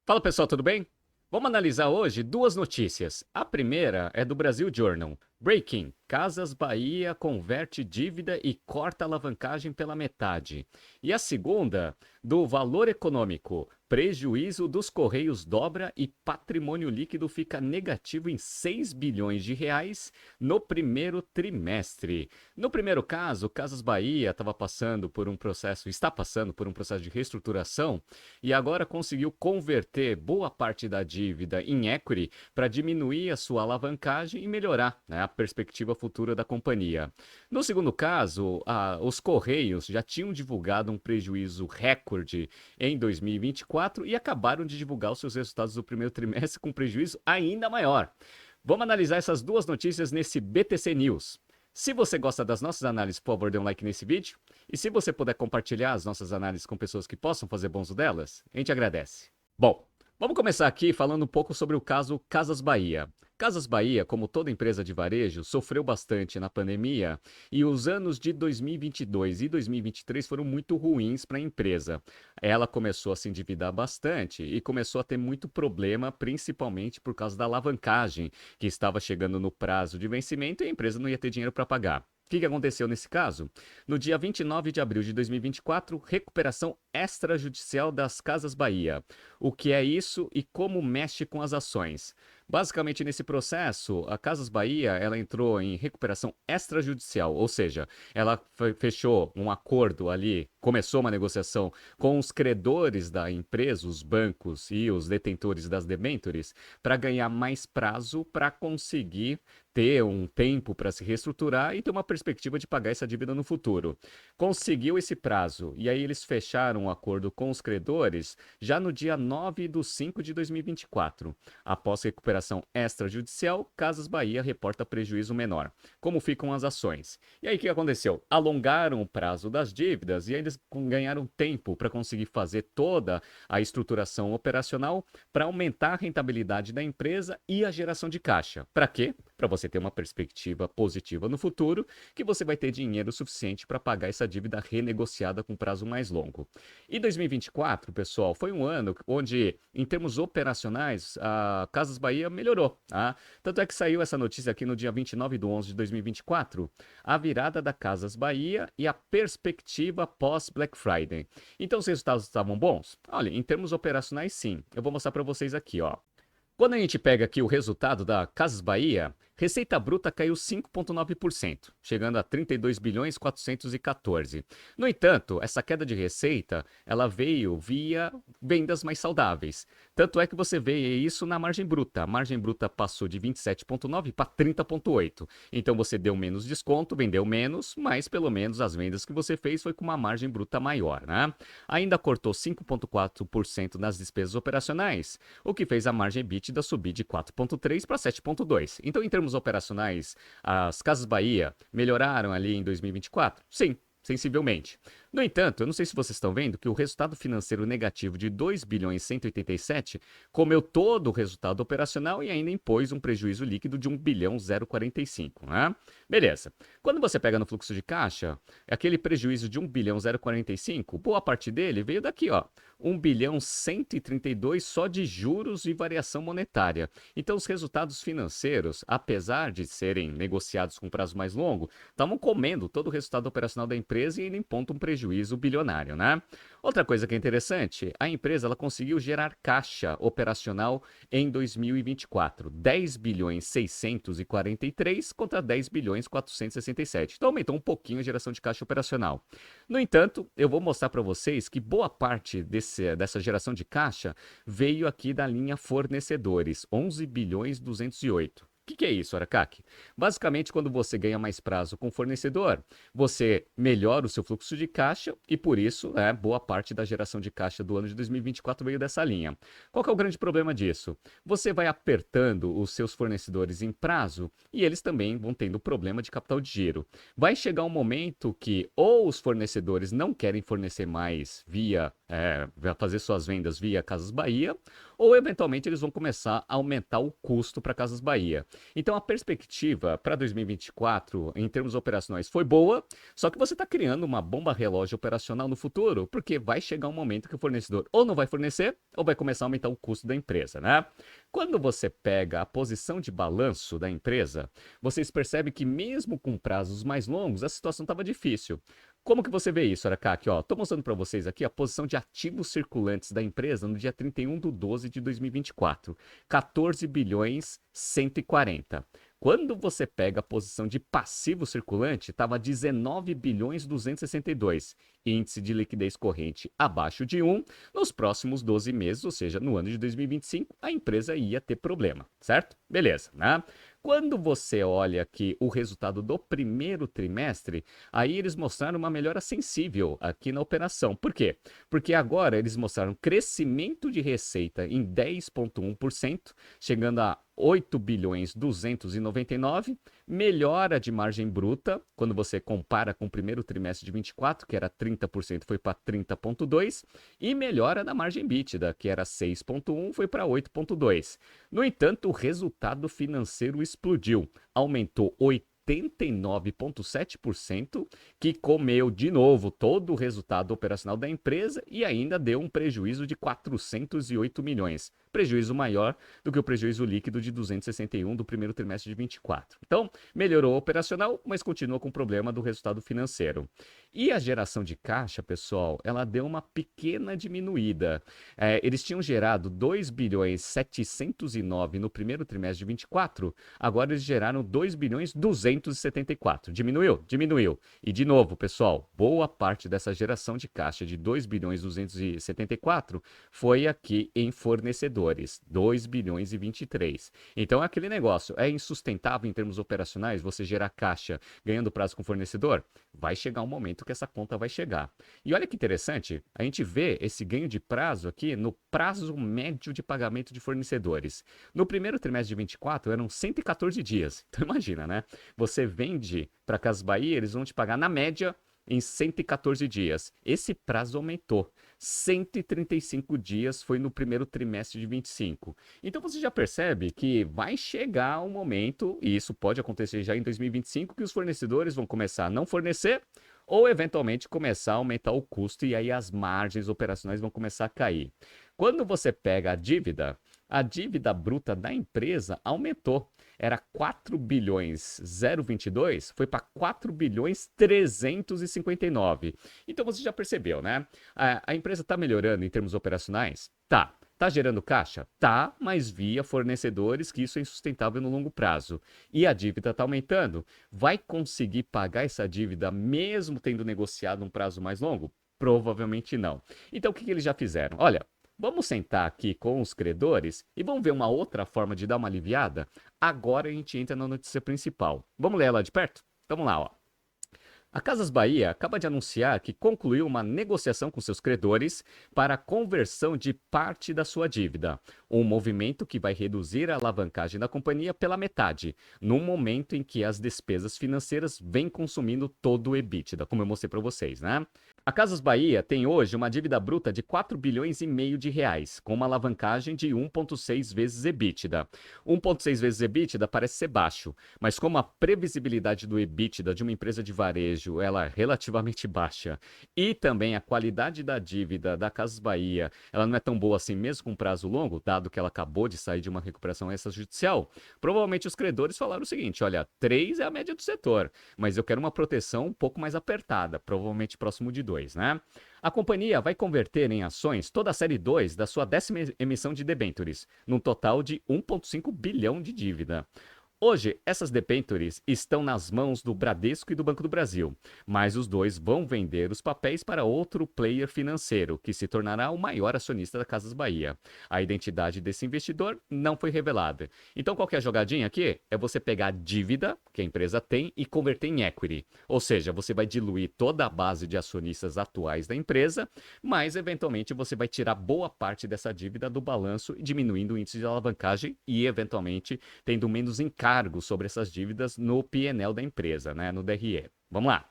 Fala pessoal, tudo bem? Vamos analisar hoje duas notícias. A primeira é do Brasil Journal. Breaking: Casas Bahia converte dívida e corta alavancagem pela metade. E a segunda, do Valor Econômico: prejuízo dos Correios dobra e patrimônio líquido fica negativo em 6 bilhões de reais no primeiro trimestre. No primeiro caso, Casas Bahia estava passando por um processo, está passando por um processo de reestruturação e agora conseguiu converter boa parte da dívida em equity para diminuir a sua alavancagem e melhorar, né, a perspectiva futura da companhia. No segundo caso, os Correios já tinham divulgado um prejuízo recorde em 2024 e acabaram de divulgar os seus resultados do primeiro trimestre com prejuízo ainda maior. Vamos analisar essas duas notícias nesse BTC News. Se você gosta das nossas análises, por favor, dê um like nesse vídeo. E se você puder compartilhar as nossas análises com pessoas que possam fazer bom uso delas, a gente agradece. Bom, vamos começar aqui falando um pouco sobre o caso Casas Bahia. Casas Bahia, como toda empresa de varejo, sofreu bastante na pandemia e os anos de 2022 e 2023 foram muito ruins para a empresa. Ela começou a se endividar bastante e começou a ter muito problema, principalmente por causa da alavancagem, que estava chegando no prazo de vencimento e a empresa não ia ter dinheiro para pagar. O que aconteceu nesse caso? No dia 29 de abril de 2024, recuperação extrajudicial das Casas Bahia. O que é isso e como mexe com as ações? Basicamente, nesse processo, a Casas Bahia ela entrou em recuperação extrajudicial, ou seja, ela fechou um acordo ali, começou uma negociação com os credores da empresa, os bancos e os detentores das debêntures, para ganhar mais prazo para conseguir ter um tempo para se reestruturar e ter uma perspectiva de pagar essa dívida no futuro. Conseguiu esse prazo e aí eles fecharam um acordo com os credores já no dia 9 de 5 de 2024. Após recuperação extrajudicial, Casas Bahia reporta prejuízo menor. Como ficam as ações? E aí o que aconteceu? Alongaram o prazo das dívidas e eles ganharam tempo para conseguir fazer toda a estruturação operacional para aumentar a rentabilidade da empresa e a geração de caixa. Para quê? Para você ter uma perspectiva positiva no futuro, que você vai ter dinheiro suficiente para pagar essa dívida renegociada com prazo mais longo. E 2024, pessoal, foi um ano onde, em termos operacionais, a Casas Bahia melhorou. Tá? Tanto é que saiu essa notícia aqui no dia 29 de 11 de 2024, a virada da Casas Bahia e a perspectiva pós-Black Friday. Então, os resultados estavam bons? Olha, em termos operacionais, sim. Eu vou mostrar para vocês aqui, ó. Quando a gente pega aqui o resultado da Casas Bahia, receita bruta caiu 5,9%, chegando a 32 bilhões 414. No entanto, essa queda de receita, ela veio via vendas mais saudáveis. Tanto é que você vê isso na margem bruta. A margem bruta passou de 27,9 para 30,8. Então você deu menos desconto, vendeu menos, mas pelo menos as vendas que você fez foi com uma margem bruta maior, né? Ainda cortou 5,4% nas despesas operacionais, o que fez a margem EBITDA subir de 4,3 para 7,2. Então, em termos operacionais, as Casas Bahia melhoraram ali em 2024? Sim, sensivelmente. No entanto, eu não sei se vocês estão vendo que o resultado financeiro negativo de 2 bilhões 187 comeu todo o resultado operacional e ainda impôs um prejuízo líquido de 1 bilhão 045, né? Beleza. Quando você pega no fluxo de caixa, aquele prejuízo de 1 bilhão 045, boa parte dele veio daqui, ó. 1 bilhão 132 só de juros e variação monetária. Então, os resultados financeiros, apesar de serem negociados com prazo mais longo, estavam comendo todo o resultado operacional da empresa e ainda impondo um prejuízo bilionário, né? Outra coisa que é interessante, a empresa ela conseguiu gerar caixa operacional em 2024, 10 bilhões 643 contra 10 bilhões 467. Então aumentou um pouquinho a geração de caixa operacional. No entanto, eu vou mostrar para vocês que boa parte dessa geração de caixa veio aqui da linha fornecedores, 11 bilhões 208. O que é isso, Aracaki? Basicamente, quando você ganha mais prazo com o fornecedor, você melhora o seu fluxo de caixa e, por isso, boa parte da geração de caixa do ano de 2024 veio dessa linha. Qual que é o grande problema disso? Você vai apertando os seus fornecedores em prazo e eles também vão tendo problema de capital de giro. Vai chegar um momento que ou os fornecedores não querem fornecer mais via vai fazer suas vendas via Casas Bahia, ou eventualmente eles vão começar a aumentar o custo para Casas Bahia. Então a perspectiva para 2024, em termos operacionais, foi boa, só que você está criando uma bomba relógio operacional no futuro, porque vai chegar um momento que o fornecedor ou não vai fornecer, ou vai começar a aumentar o custo da empresa, né? Quando você pega a posição de balanço da empresa, vocês percebem que mesmo com prazos mais longos, a situação estava difícil. Como que você vê isso, Aracaki? Ó, tô mostrando para vocês aqui a posição de ativos circulantes da empresa no dia 31 de 12 de 2024. 14 bilhões 140. Quando você pega a posição de passivo circulante, estava 19 bilhões 262. Índice de liquidez corrente abaixo de 1. Nos próximos 12 meses, ou seja, no ano de 2025, a empresa ia ter problema, certo? Beleza, né? Quando você olha aqui o resultado do primeiro trimestre, aí eles mostraram uma melhora sensível aqui na operação. Por quê? Porque agora eles mostraram crescimento de receita em 10,1%, chegando a 8 bilhões 299, melhora de margem bruta, quando você compara com o primeiro trimestre de 24, que era 30%, foi para 30,2%, e melhora da margem bítida, que era 6,1%, foi para 8,2%. No entanto, o resultado financeiro explodiu, aumentou 89,7%, que comeu de novo todo o resultado operacional da empresa e ainda deu um prejuízo de 408 milhões. Prejuízo maior do que o prejuízo líquido de 261 do primeiro trimestre de 24. Então, melhorou o operacional, mas continua com o problema do resultado financeiro. E a geração de caixa, pessoal, ela deu uma pequena diminuída. Eles tinham gerado 2 bilhões 709 no primeiro trimestre de 24, agora eles geraram 2 bilhões 274. Diminuiu? Diminuiu. E de novo, pessoal, boa parte dessa geração de caixa de 2 bilhões 274 foi aqui em fornecedores, 2 bilhões e 23. Então é aquele negócio, é insustentável em termos operacionais você gerar caixa ganhando prazo com fornecedor? Vai chegar um momento que essa conta vai chegar. E olha que interessante, a gente vê esse ganho de prazo aqui no prazo médio de pagamento de fornecedores. No primeiro trimestre de 24 eram 114 dias. Então imagina, né? Você vende para Casas Bahia, eles vão te pagar na média em 114 dias. Esse prazo aumentou. 135 dias foi no primeiro trimestre de 25. Então você já percebe que vai chegar um momento, e isso pode acontecer já em 2025, que os fornecedores vão começar a não fornecer ou eventualmente começar a aumentar o custo e aí as margens operacionais vão começar a cair. Quando você pega a dívida bruta da empresa aumentou. Era 4 bilhões 022, foi para 4 bilhões 359. Então você já percebeu, né? A empresa está melhorando em termos operacionais? Tá. Tá gerando caixa? Tá, mas via fornecedores que isso é insustentável no longo prazo. E a dívida está aumentando. Vai conseguir pagar essa dívida mesmo tendo negociado um prazo mais longo? Provavelmente não. Então o que eles já fizeram? Olha, vamos sentar aqui com os credores e vamos ver uma outra forma de dar uma aliviada? Agora a gente entra na notícia principal. Vamos ler ela de perto? Vamos lá, ó. A Casas Bahia acaba de anunciar que concluiu uma negociação com seus credores para a conversão de parte da sua dívida, um movimento que vai reduzir a alavancagem da companhia pela metade, num momento em que as despesas financeiras vêm consumindo todo o EBITDA, como eu mostrei para vocês, né? A Casas Bahia tem hoje uma dívida bruta de 4 bilhões e meio de reais, com uma alavancagem de 1,6 vezes EBITDA. 1,6 vezes EBITDA parece ser baixo, mas como a previsibilidade do EBITDA de uma empresa de varejo ela é relativamente baixa e também a qualidade da dívida da Casas Bahia ela não é tão boa assim mesmo com prazo longo, dado que ela acabou de sair de uma recuperação extrajudicial, provavelmente os credores falaram o seguinte, olha, 3 é a média do setor, mas eu quero uma proteção um pouco mais apertada, provavelmente próximo de 2, né? A companhia vai converter em ações toda a série 2 da sua 10ª emissão de debêntures, num total de 1,5 bilhão de dívida. Hoje, essas debêntures estão nas mãos do Bradesco e do Banco do Brasil, mas os dois vão vender os papéis para outro player financeiro, que se tornará o maior acionista da Casas Bahia. A identidade desse investidor não foi revelada. Então, qual que é a jogadinha aqui? É você pegar a dívida que a empresa tem e converter em equity. Ou seja, você vai diluir toda a base de acionistas atuais da empresa, mas eventualmente você vai tirar boa parte dessa dívida do balanço, diminuindo o índice de alavancagem e eventualmente tendo menos encargo sobre essas dívidas no P&L da empresa, né, no DRE. Vamos lá.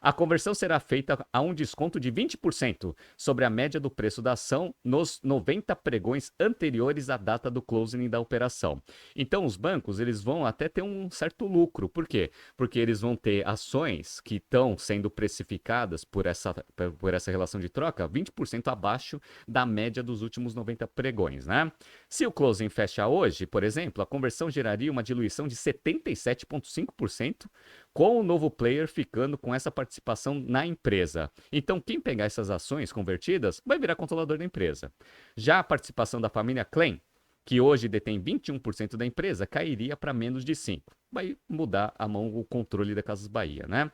A conversão será feita a um desconto de 20% sobre a média do preço da ação nos 90 pregões anteriores à data do closing da operação. Então, os bancos eles vão até ter um certo lucro. Por quê? Porque eles vão ter ações que estão sendo precificadas por essa relação de troca 20% abaixo da média dos últimos 90 pregões, né? Se o closing fecha hoje, por exemplo, a conversão geraria uma diluição de 77,5%, com o novo player ficando com essa participação na empresa. Então, quem pegar essas ações convertidas vai virar controlador da empresa. Já a participação da família Klein, que hoje detém 21% da empresa, cairia para menos de 5%. Vai mudar a mão o controle da Casas Bahia, né?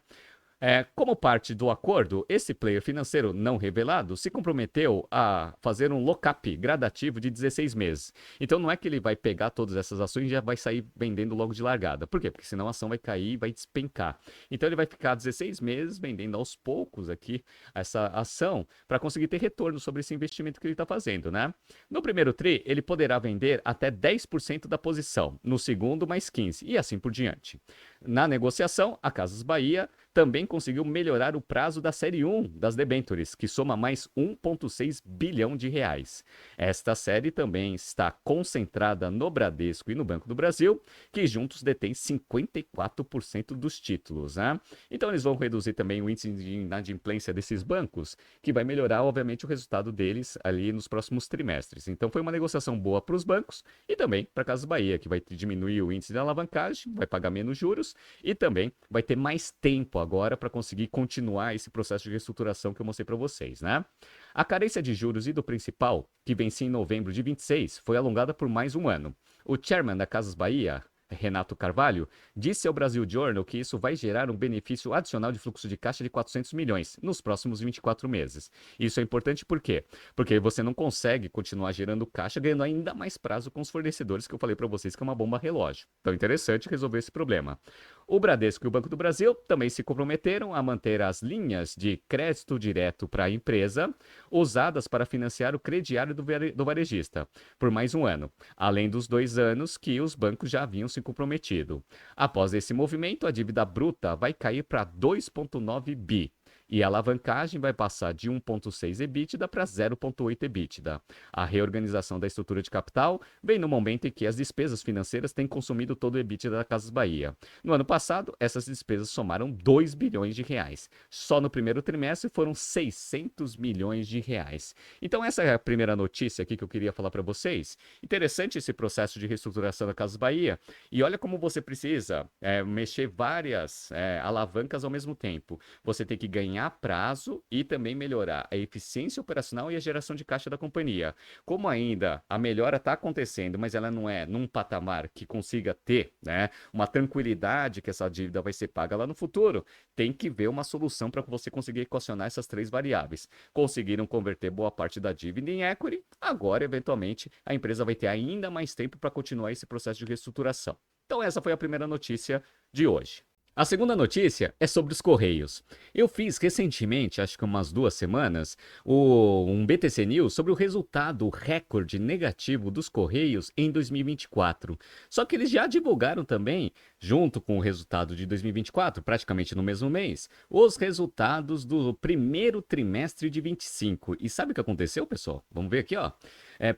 Como parte do acordo, esse player financeiro não revelado se comprometeu a fazer um lock-up gradativo de 16 meses. Então não é que ele vai pegar todas essas ações e já vai sair vendendo logo de largada. Por quê? Porque senão a ação vai cair e vai despencar. Então ele vai ficar 16 meses vendendo aos poucos aqui essa ação para conseguir ter retorno sobre esse investimento que ele está fazendo, né? No primeiro TRI, ele poderá vender até 10% da posição. No segundo, mais 15%. E assim por diante. Na negociação, a Casas Bahia também conseguiu melhorar o prazo da série 1 das debêntures, que soma mais 1,6 bilhão de reais. Esta série também está concentrada no Bradesco e no Banco do Brasil, que juntos detêm 54% dos títulos, né? Então eles vão reduzir também o índice de inadimplência desses bancos, que vai melhorar, obviamente, o resultado deles ali nos próximos trimestres. Então foi uma negociação boa para os bancos e também para a Casas Bahia, que vai diminuir o índice de alavancagem, vai pagar menos juros e também vai ter mais tempo agora para conseguir continuar esse processo de reestruturação que eu mostrei para vocês, né? A carência de juros e do principal, que vencia em novembro de 26, foi alongada por mais um ano. O chairman da Casas Bahia, Renato Carvalho, disse ao Brasil Journal que isso vai gerar um benefício adicional de fluxo de caixa de 400 milhões nos próximos 24 meses. Isso é importante por quê? Porque você não consegue continuar gerando caixa ganhando ainda mais prazo com os fornecedores que eu falei para vocês que é uma bomba relógio. Então é interessante resolver esse problema. O Bradesco e o Banco do Brasil também se comprometeram a manter as linhas de crédito direto para a empresa usadas para financiar o crediário do varejista por mais um ano, além dos 2 anos que os bancos já haviam se comprometido. Após esse movimento, a dívida bruta vai cair para 2,9 bi. E a alavancagem vai passar de 1,6 EBITDA para 0,8 EBITDA. A reorganização da estrutura de capital vem no momento em que as despesas financeiras têm consumido todo o EBITDA da Casas Bahia. No ano passado, essas despesas somaram 2 bilhões de reais. Só no primeiro trimestre foram 600 milhões de reais. Então essa é a primeira notícia aqui que eu queria falar para vocês. Interessante esse processo de reestruturação da Casas Bahia. E olha como você precisa mexer várias alavancas ao mesmo tempo. Você tem que ganhar prazo e também melhorar a eficiência operacional e a geração de caixa da companhia. Como ainda a melhora está acontecendo, mas ela não é num patamar que consiga ter, né, uma tranquilidade que essa dívida vai ser paga lá no futuro, tem que ver uma solução para você conseguir equacionar essas 3 variáveis. Conseguiram converter boa parte da dívida em equity, agora, eventualmente, a empresa vai ter ainda mais tempo para continuar esse processo de reestruturação. Então essa foi a primeira notícia de hoje. A segunda notícia é sobre os Correios. Eu fiz recentemente, acho que umas 2 semanas, um BTC News sobre o resultado recorde negativo dos Correios em 2024. Só que eles já divulgaram também, junto com o resultado de 2024, praticamente no mesmo mês, os resultados do primeiro trimestre de 25. E sabe o que aconteceu, pessoal? Vamos ver aqui, ó.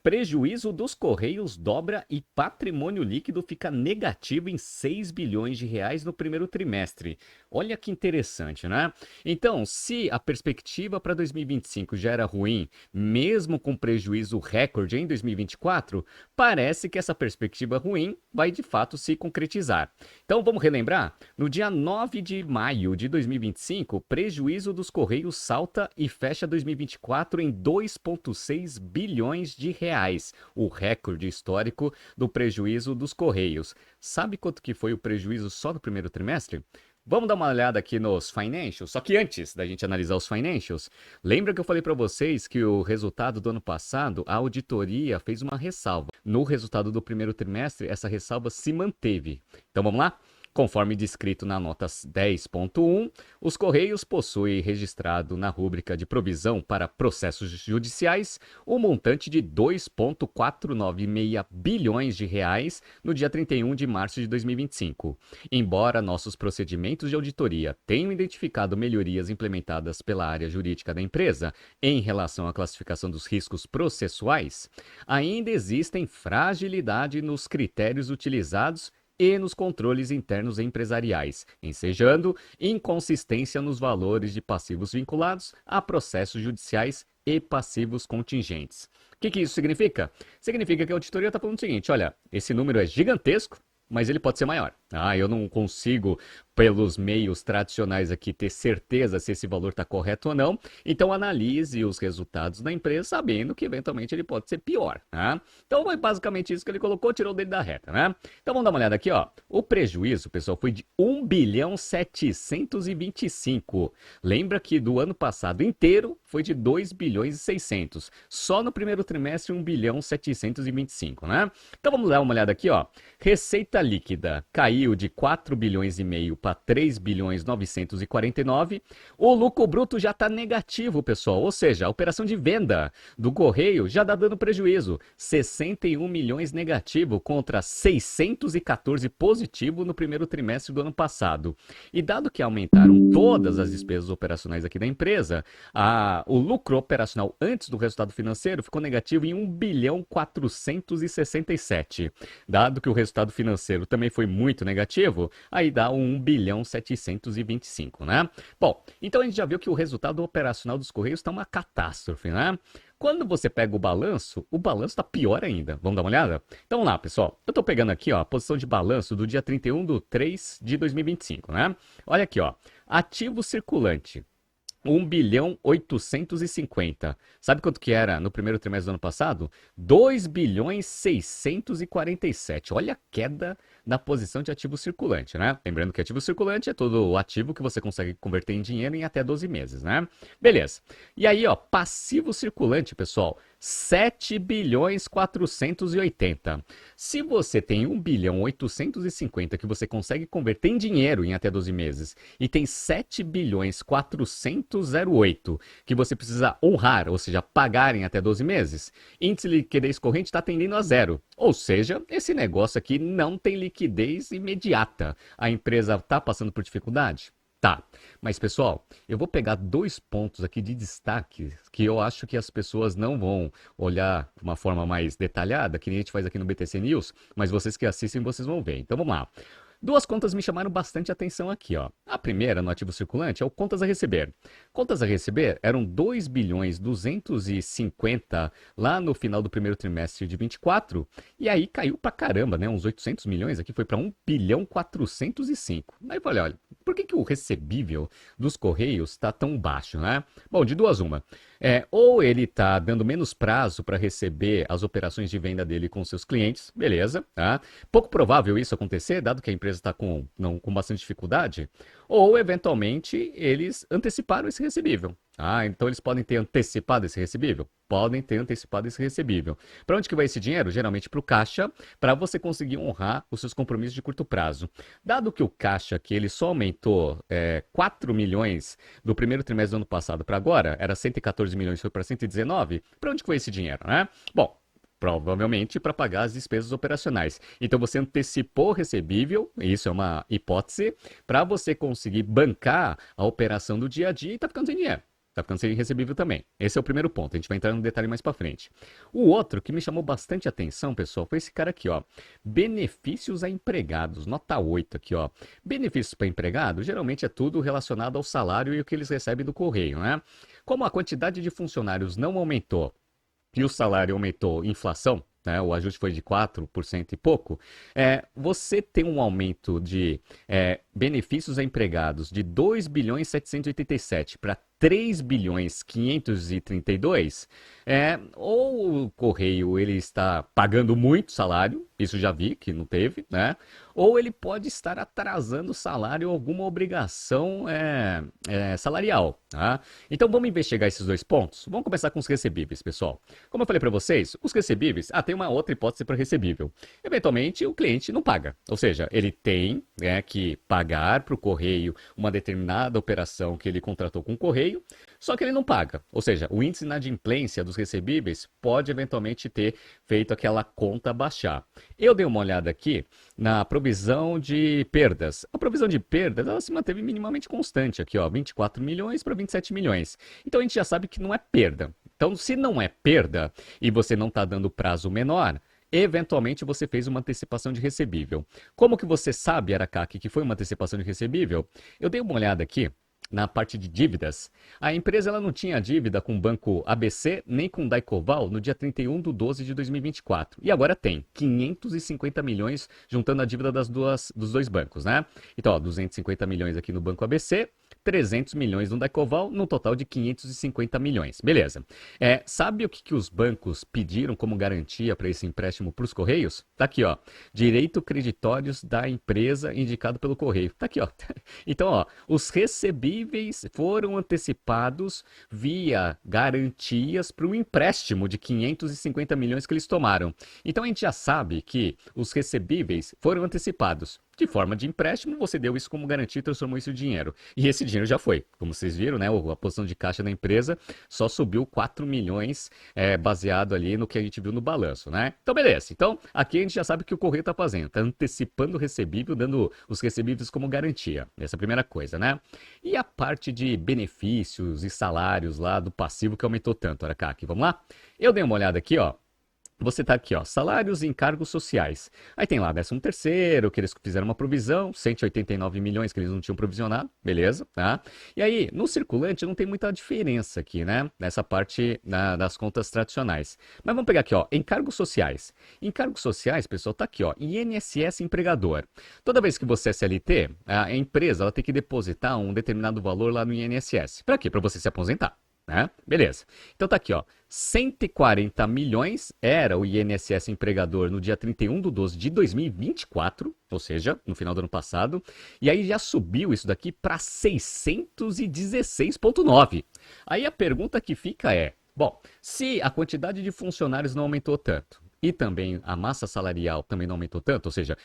Prejuízo dos Correios dobra e patrimônio líquido fica negativo em 6 bilhões de reais no primeiro trimestre. Olha que interessante, né? Então, se a perspectiva para 2025 já era ruim, mesmo com prejuízo recorde em 2024, parece que essa perspectiva ruim vai de fato se concretizar. Então, vamos relembrar? No dia 9 de maio de 2025, o prejuízo dos Correios salta e fecha 2024 em 2,6 bilhões de reais, o recorde histórico do prejuízo dos Correios. Sabe quanto que foi o prejuízo só do primeiro trimestre? Vamos dar uma olhada aqui nos financials, só que antes da gente analisar os financials, lembra que eu falei para vocês que o resultado do ano passado, a auditoria fez uma ressalva. No resultado do primeiro trimestre, essa ressalva se manteve. Então vamos lá? Conforme descrito na nota 10.1, os Correios possuem registrado na rúbrica de provisão para processos judiciais o montante de 2,496 bilhões de reais no dia 31 de março de 2025. Embora nossos procedimentos de auditoria tenham identificado melhorias implementadas pela área jurídica da empresa em relação à classificação dos riscos processuais, ainda existem fragilidade nos critérios utilizados e nos controles internos empresariais, ensejando inconsistência nos valores de passivos vinculados a processos judiciais e passivos contingentes. O que isso significa? Significa que a auditoria está falando o seguinte: olha, esse número é gigantesco, mas ele pode ser maior. Eu não consigo, pelos meios tradicionais aqui, ter certeza se esse valor está correto ou não. Então, analise os resultados da empresa, sabendo que, eventualmente, ele pode ser pior. Né? Então, foi basicamente isso que ele colocou, tirou dele da reta. Né? Então, vamos dar uma olhada aqui. Ó. O prejuízo, pessoal, foi de 1 bilhão 725. Lembra que do ano passado inteiro foi de 2 bilhões e 600. Só no primeiro trimestre, 1 bilhão 725. Né? Então, vamos dar uma olhada aqui. Ó. Receita líquida caiu de 4 bilhões e meio para 3 bilhões 949. O lucro bruto já está negativo, pessoal. Ou seja, a operação de venda do Correio já está dando prejuízo. 61 milhões negativo contra 614 positivo no primeiro trimestre do ano passado. E dado que aumentaram todas as despesas operacionais aqui da empresa, o lucro operacional antes do resultado financeiro ficou negativo em 1 bilhão 467. Dado que o resultado financeiro também foi muito negativo, aí dá 1 bilhão 725, né? Bom, então a gente já viu que o resultado operacional dos Correios está uma catástrofe, né? Quando você pega o balanço está pior ainda. Vamos dar uma olhada? Então vamos lá, pessoal. Eu estou pegando aqui, ó, a posição de balanço do dia 31/3/2025, né? Olha aqui, ó. Ativo circulante. 1 bilhão 850. Sabe quanto que era no primeiro trimestre do ano passado? 2 bilhões 647. Olha a queda na posição de ativo circulante, né? Lembrando que ativo circulante é todo o ativo que você consegue converter em dinheiro em até 12 meses, né? Beleza. E aí, ó, passivo circulante, pessoal, 7 bilhões 480. Se você tem 1 bilhão 850 que você consegue converter em dinheiro em até 12 meses e tem 7 bilhões 408 que você precisa honrar, ou seja, pagar em até 12 meses, índice de liquidez corrente está tendendo a zero. Ou seja, esse negócio aqui não tem liquidez imediata. A empresa está passando por dificuldade? Tá, mas pessoal, eu vou pegar 2 pontos aqui de destaque que eu acho que as pessoas não vão olhar de uma forma mais detalhada, que nem a gente faz aqui no BTC News, mas vocês que assistem, vocês vão ver. Então vamos lá. 2 contas me chamaram bastante atenção aqui, ó. A primeira, no ativo circulante, é o contas a receber. Contas a receber eram 2 bilhões 250 lá no final do primeiro trimestre de 24, e aí caiu pra caramba, né? Uns 800 milhões aqui foi para 1 bilhão 405. Aí eu falei, olha, por que o recebível dos Correios está tão baixo, né? Bom, de duas uma. Ou ele está dando menos prazo para receber as operações de venda dele com seus clientes, beleza, tá? Pouco provável isso acontecer, dado que a empresa está com bastante dificuldade, ou eventualmente eles anteciparam esse recebível. Então eles podem ter antecipado esse recebível? Podem ter antecipado esse recebível. Para onde que vai esse dinheiro? Geralmente para o caixa, para você conseguir honrar os seus compromissos de curto prazo. Dado que o caixa que ele só aumentou 4 milhões do primeiro trimestre do ano passado para agora, era 114 milhões, foi para 119, para onde que foi esse dinheiro, né? Bom, provavelmente para pagar as despesas operacionais. Então você antecipou o recebível, isso é uma hipótese, para você conseguir bancar a operação do dia a dia e tá ficando sem dinheiro. Tá ficando sem recebível também. Esse é o primeiro ponto. A gente vai entrar no detalhe mais para frente. O outro que me chamou bastante atenção, pessoal, foi esse cara aqui, ó. Benefícios a empregados. Nota 8 aqui, ó. Benefícios para empregado, geralmente é tudo relacionado ao salário e o que eles recebem do correio, né? Como a quantidade de funcionários não aumentou e o salário aumentou inflação, né, o ajuste foi de 4% e pouco, você tem um aumento de benefícios a empregados de 2 bilhões 787 para 3 bilhões 532, ou o Correio ele está pagando muito salário, isso já vi que não teve, né? Ou ele pode estar atrasando o salário ou alguma obrigação salarial, tá? Então vamos investigar esses dois pontos. Vamos começar com os recebíveis, pessoal. Como eu falei para vocês, os recebíveis, tem uma outra hipótese para recebível. Eventualmente o cliente não paga, ou seja, ele tem que pagar para o Correio uma determinada operação que ele contratou com o Correio, só que ele não paga. Ou seja, o índice de inadimplência dos recebíveis pode eventualmente ter feito aquela conta baixar. Eu dei uma olhada aqui na provisão de perdas. A provisão de perdas, ela se manteve minimamente constante aqui, ó, 24 milhões para 27 milhões. Então a gente já sabe que não é perda. Então, se não é perda e você não está dando prazo menor, eventualmente você fez uma antecipação de recebível. Como que você sabe, Aracaki, que foi uma antecipação de recebível? Eu dei uma olhada aqui na parte de dívidas. A empresa ela não tinha dívida com o banco ABC nem com o Daicoval no dia 31/12 de 2024. E agora tem 550 milhões juntando a dívida dos dois bancos, né? Então, ó, 250 milhões aqui no banco ABC, 300 milhões no Daicoval, num total de 550 milhões. Beleza. Sabe o que os bancos pediram como garantia para esse empréstimo para os Correios? Tá aqui, ó. Direito creditórios da empresa indicado pelo Correio. Tá aqui, ó. Então, ó, os recebíveis foram antecipados via garantias para o empréstimo de 550 milhões que eles tomaram. Então, a gente já sabe que os recebíveis foram antecipados. De forma de empréstimo, você deu isso como garantia e transformou isso em dinheiro. E esse dinheiro já foi. Como vocês viram, né? A posição de caixa da empresa só subiu 4 milhões baseado ali no que a gente viu no balanço, né? Então, beleza. Então, aqui a gente já sabe o que o Correio está fazendo. Está antecipando o recebível, dando os recebíveis como garantia. Essa é a primeira coisa, né? E a parte de benefícios e salários lá do passivo que aumentou tanto, Aracaki. Vamos lá? Eu dei uma olhada aqui, ó. Você tá aqui, ó, salários e encargos sociais. Aí tem lá 13º, que eles fizeram uma provisão, 189 milhões que eles não tinham provisionado, beleza, tá? E aí, no circulante não tem muita diferença aqui, né? Nessa parte das contas tradicionais. Mas vamos pegar aqui, ó, encargos sociais. Encargos sociais, pessoal, tá aqui, ó, INSS empregador. Toda vez que você é CLT, a empresa ela tem que depositar um determinado valor lá no INSS. Para quê? Para você se aposentar. Né? Beleza. Então tá aqui, ó. 140 milhões era o INSS empregador no dia 31/12 de 2024, ou seja, no final do ano passado. E aí já subiu isso daqui para 616,9. Aí a pergunta que fica é, bom, se a quantidade de funcionários não aumentou tanto, e também a massa salarial também não aumentou tanto, ou seja,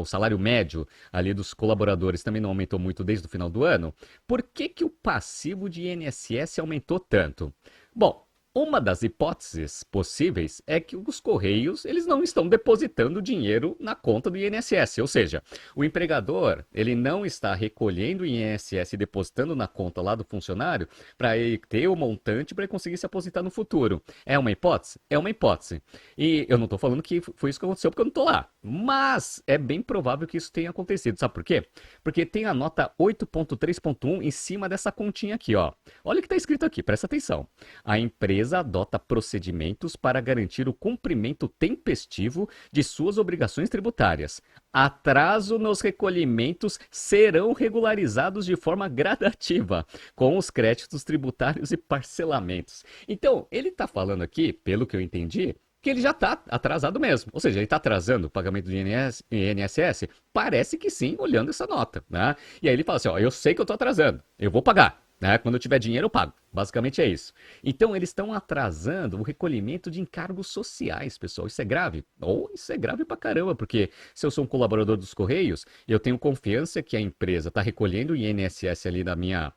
o salário médio ali dos colaboradores também não aumentou muito desde o final do ano, por que o passivo de INSS aumentou tanto? Bom, uma das hipóteses possíveis é que os Correios eles não estão depositando dinheiro na conta do INSS, ou seja, o empregador ele não está recolhendo o INSS e depositando na conta lá do funcionário para ele ter o montante para ele conseguir se aposentar no futuro. É uma hipótese? É uma hipótese. E eu não estou falando que foi isso que aconteceu porque eu não estou lá, mas é bem provável que isso tenha acontecido. Sabe por quê? Porque tem a nota 8.3.1 em cima dessa continha aqui, ó. Olha o que está escrito aqui, presta atenção. A empresa adota procedimentos para garantir o cumprimento tempestivo de suas obrigações tributárias. Atraso nos recolhimentos serão regularizados de forma gradativa, com os créditos tributários e parcelamentos. Então, ele está falando aqui, pelo que eu entendi, que ele já está atrasado mesmo. Ou seja, ele está atrasando o pagamento do INSS? Parece que sim, olhando essa nota, né? E aí ele fala assim, ó, eu sei que eu estou atrasando, eu vou pagar. Né? Quando eu tiver dinheiro, eu pago. Basicamente é isso. Então, eles estão atrasando o recolhimento de encargos sociais, pessoal. Isso é grave? Isso é grave pra caramba, porque se eu sou um colaborador dos Correios, eu tenho confiança que a empresa está recolhendo o INSS ali da minha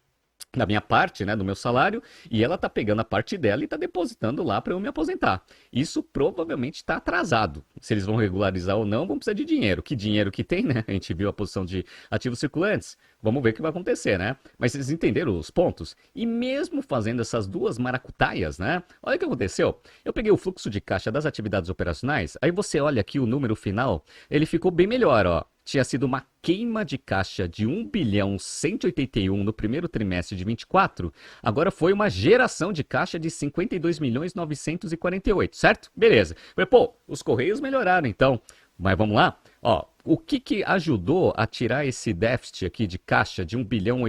parte, né, do meu salário, e ela tá pegando a parte dela e tá depositando lá para eu me aposentar. Isso provavelmente está atrasado. Se eles vão regularizar ou não, vão precisar de dinheiro. Que dinheiro que tem, né? A gente viu a posição de ativos circulantes. Vamos ver o que vai acontecer, né? Mas vocês entenderam os pontos? E mesmo fazendo essas duas maracutaias, né? Olha o que aconteceu. Eu peguei o fluxo de caixa das atividades operacionais, aí você olha aqui o número final, ele ficou bem melhor, ó. Tinha sido uma queima de caixa de 1.181 no primeiro trimestre de 24, agora foi uma geração de caixa de 52.948, certo? Beleza. Falei, pô, os Correios melhoraram então. Mas vamos lá? Ó, o que que ajudou a tirar esse déficit aqui de caixa de 1 bilhão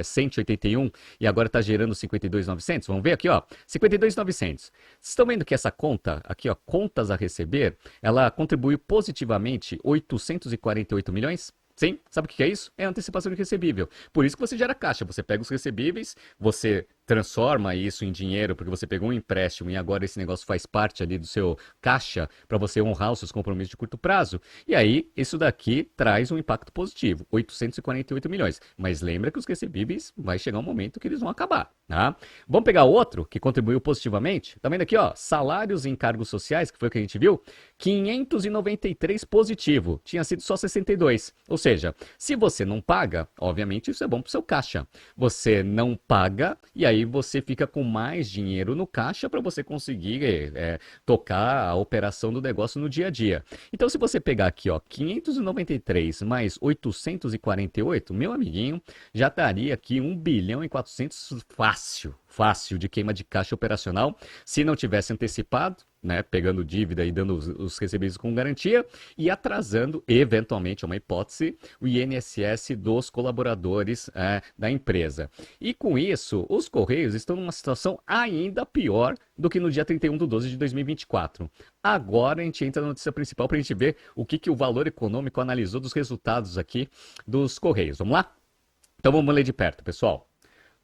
181 e agora está gerando 52.900? Vamos ver aqui, ó, 52.900. Vocês estão vendo que essa conta aqui, ó, contas a receber, ela contribuiu positivamente 848 milhões? Sim, sabe o que é isso? É antecipação de recebível. Por isso que você gera caixa. Você pega os recebíveis, você transforma isso em dinheiro porque você pegou um empréstimo e agora esse negócio faz parte ali do seu caixa para você honrar os seus compromissos de curto prazo. E aí, isso daqui traz um impacto positivo, 848 milhões. Mas lembra que os recebíveis vai chegar um momento que eles vão acabar, tá? Vamos pegar outro que contribuiu positivamente? Tá vendo aqui, ó, salários e encargos sociais, que foi o que a gente viu? 593 positivo, tinha sido só 62. Ou seja, se você não paga, obviamente isso é bom para o seu caixa. Você não paga e aí você fica com mais dinheiro no caixa para você conseguir tocar a operação do negócio no dia a dia. Então, se você pegar aqui, ó, 593 mais 848, meu amiguinho, já estaria aqui 1 bilhão e 400 fácil de queima de caixa operacional, se não tivesse antecipado, né, pegando dívida e dando os recebíveis com garantia e atrasando, eventualmente, é uma hipótese, o INSS dos colaboradores da empresa. E com isso, os Correios estão numa situação ainda pior do que no dia 31/12 de 2024. Agora a gente entra na notícia principal para a gente ver o que o Valor Econômico analisou dos resultados aqui dos Correios. Vamos lá? Então vamos ler de perto, pessoal.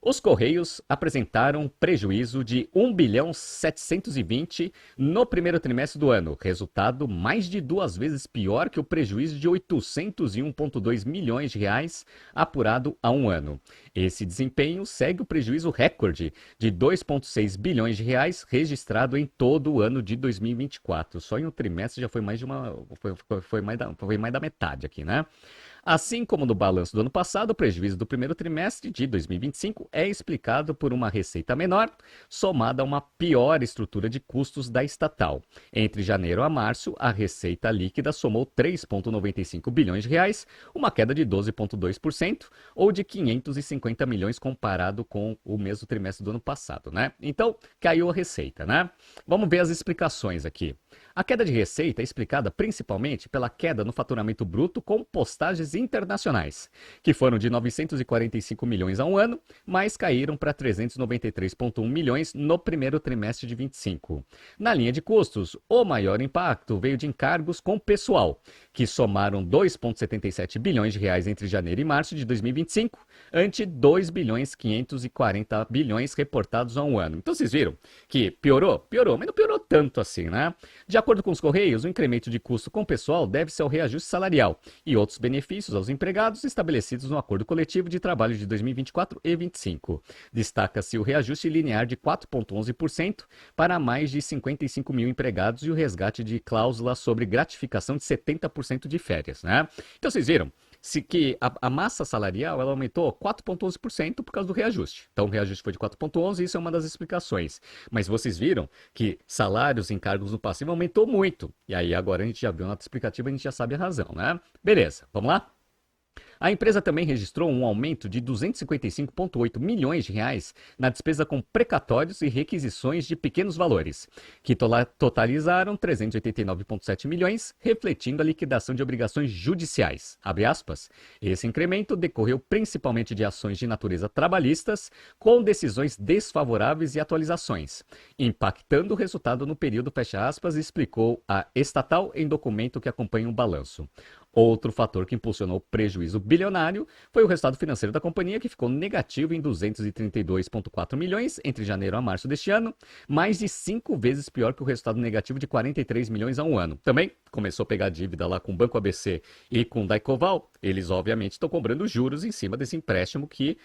Os Correios apresentaram prejuízo de 1 bilhão 720 no primeiro trimestre do ano, resultado mais de 2 vezes pior que o prejuízo de 801,2 milhões de reais apurado há um ano. Esse desempenho segue o prejuízo recorde de 2,6 bilhões de reais registrado em todo o ano de 2024. Só em um trimestre já foi mais de foi mais da metade aqui, né? Assim como no balanço do ano passado, o prejuízo do primeiro trimestre de 2025 é explicado por uma receita menor, somada a uma pior estrutura de custos da estatal. Entre janeiro a março, a receita líquida somou 3,95 bilhões de reais, uma queda de 12,2%, ou de 550 milhões comparado com o mesmo trimestre do ano passado, né? Então, caiu a receita, né? Vamos ver as explicações aqui. A queda de receita é explicada principalmente pela queda no faturamento bruto com postagens internacionais, que foram de 945 milhões há um ano, mas caíram para 393,1 milhões no primeiro trimestre de 25. Na linha de custos, o maior impacto veio de encargos com pessoal, que somaram 2,77 bilhões de reais entre janeiro e março de 2025, ante 2 bilhões 540 bilhões reportados há um ano. Então vocês viram que piorou? Piorou, mas não piorou tanto assim, né? De acordo com os Correios, o incremento de custo com pessoal deve-se ao reajuste salarial e outros benefícios aos empregados estabelecidos no Acordo Coletivo de Trabalho de 2024 e 2025. Destaca-se o reajuste linear de 4,11% para mais de 55 mil empregados e o resgate de cláusula sobre gratificação de 70% de férias, né? Então vocês viram que a massa salarial ela aumentou 4,11% por causa do reajuste. Então o reajuste foi de 4,11%, isso é uma das explicações. Mas vocês viram que salários e encargos no passivo aumentou muito. E aí agora a gente já viu a nota explicativa, a gente já sabe a razão, né? Beleza, vamos lá? A empresa também registrou um aumento de 255,8 milhões de reais na despesa com precatórios e requisições de pequenos valores, que totalizaram 389,7 milhões, refletindo a liquidação de obrigações judiciais. Abre aspas. Esse incremento decorreu principalmente de ações de natureza trabalhistas, com decisões desfavoráveis e atualizações, impactando o resultado no período, fecha aspas, explicou a estatal em documento que acompanha o balanço. Outro fator que impulsionou o prejuízo bilionário foi o resultado financeiro da companhia, que ficou negativo em 232,4 milhões entre janeiro a março deste ano, mais de 5 vezes pior que o resultado negativo de 43 milhões há um ano. Também começou a pegar dívida lá com o Banco ABC e com o Daicoval. Eles, obviamente, estão cobrando juros em cima desse empréstimo que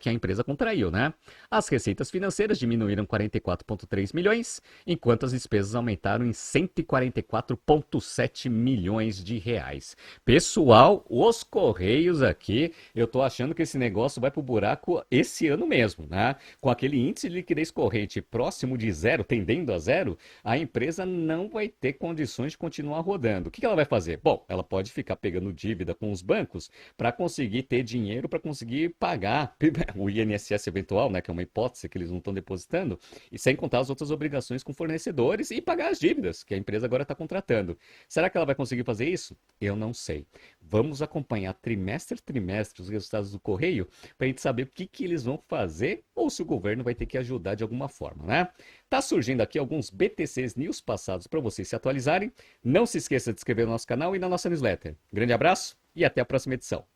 a empresa contraiu, né? As receitas financeiras diminuíram 44,3 milhões, enquanto as despesas aumentaram em 144,7 milhões de reais. Pessoal, os Correios aqui, eu tô achando que esse negócio vai pro buraco esse ano mesmo, né? Com aquele índice de liquidez corrente próximo de zero, tendendo a zero, a empresa não vai ter condições de continuar rodando. O que ela vai fazer? Bom, ela pode ficar pegando dívida com os bancos para conseguir ter dinheiro, para conseguir pagar o INSS eventual, né, que é uma hipótese que eles não estão depositando, e sem contar as outras obrigações com fornecedores e pagar as dívidas que a empresa agora está contratando. Será que ela vai conseguir fazer isso? Eu não sei. Vamos acompanhar trimestre a trimestre os resultados do Correio para a gente saber o que eles vão fazer ou se o governo vai ter que ajudar de alguma forma, né? Tá surgindo aqui alguns BTCs News passados para vocês se atualizarem. Não se esqueça de se inscrever no nosso canal e na nossa newsletter. Grande abraço e até a próxima edição.